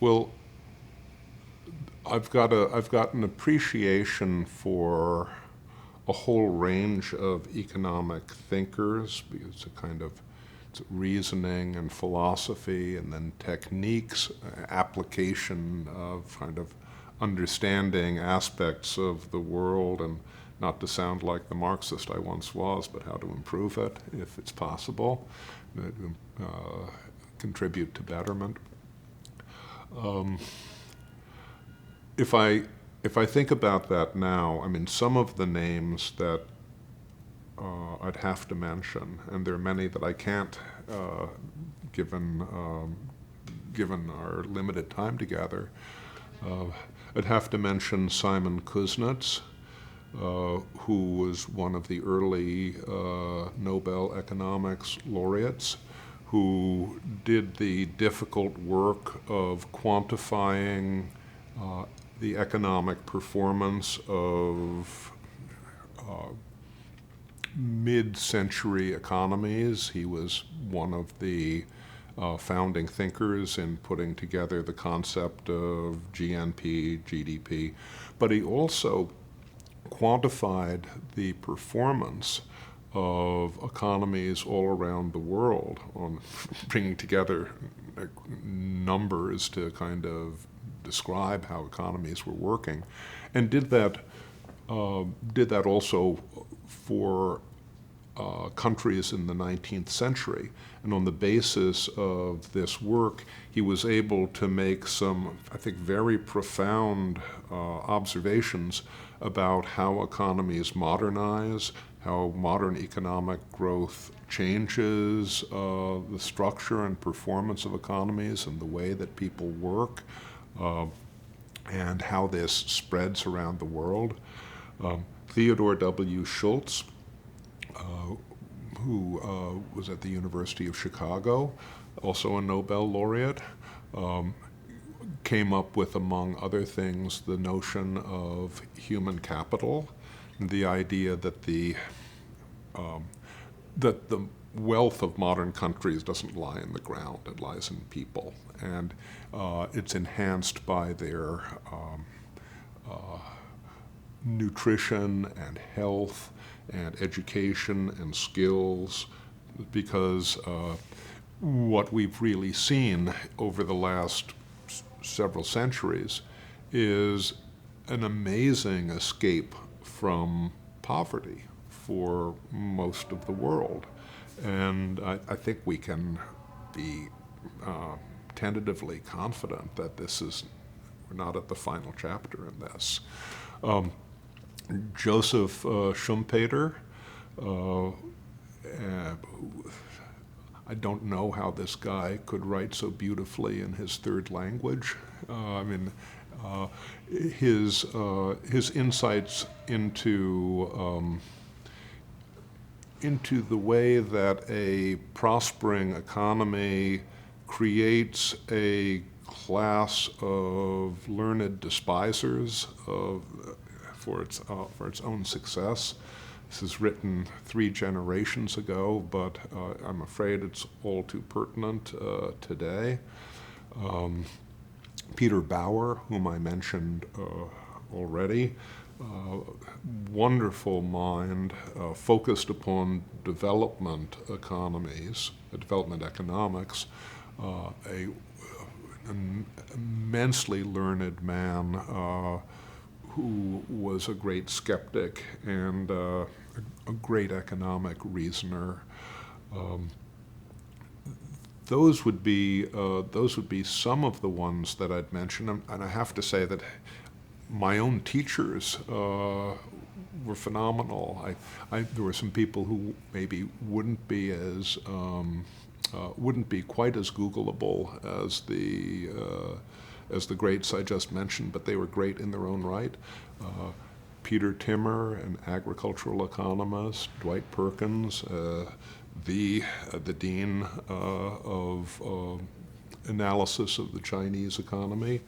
Well, I've got an appreciation for a whole range of economic thinkers, because it's reasoning and philosophy, and then techniques, application of kind of understanding aspects of the world, and not to sound like the Marxist I once was, but how to improve it if it's possible, contribute to betterment. If I think about that now, I mean, some of the names that I'd have to mention, and there are many that I can't, given our limited time together. I'd have to mention Simon Kuznets, who was one of the early Nobel economics laureates, who did the difficult work of quantifying the economic performance of mid-century economies. He was one of the founding thinkers in putting together the concept of GNP, GDP, but he also quantified the performance of economies all around the world on bringing together numbers to kind of describe how economies were working, and did that also for countries in the 19th century. And on the basis of this work, he was able to make some, I think, very profound observations about how economies modernize, how modern economic growth changes the structure and performance of economies and the way that people work, and how this spreads around the world. Theodore W. Schultz, who was at the University of Chicago, also a Nobel laureate, came up with, among other things, the notion of human capital, the idea that the wealth of modern countries doesn't lie in the ground, it lies in people, and it's enhanced by their nutrition and health and education and skills, because what we've really seen over the last several centuries is an amazing escape from poverty for most of the world. And I think we can be tentatively confident that we're not at the final chapter in this. Joseph Schumpeter, I don't know how this guy could write so beautifully in his third language. His insights into the way that a prospering economy creates a class of learned despisers for its own success. This is written 3 generations ago, but I'm afraid it's all too pertinent today. Peter Bauer, whom I mentioned already, wonderful mind, focused upon development economies, development economics, an immensely learned man who was a great skeptic and a great economic reasoner. Those would be some of the ones that I'd mention, and I have to say that my own teachers were phenomenal. There were some people who maybe wouldn't be quite as Googleable as the greats I just mentioned, but they were great in their own right. Peter Timmer, an agricultural economist, Dwight Perkins, the dean of analysis of the Chinese economy.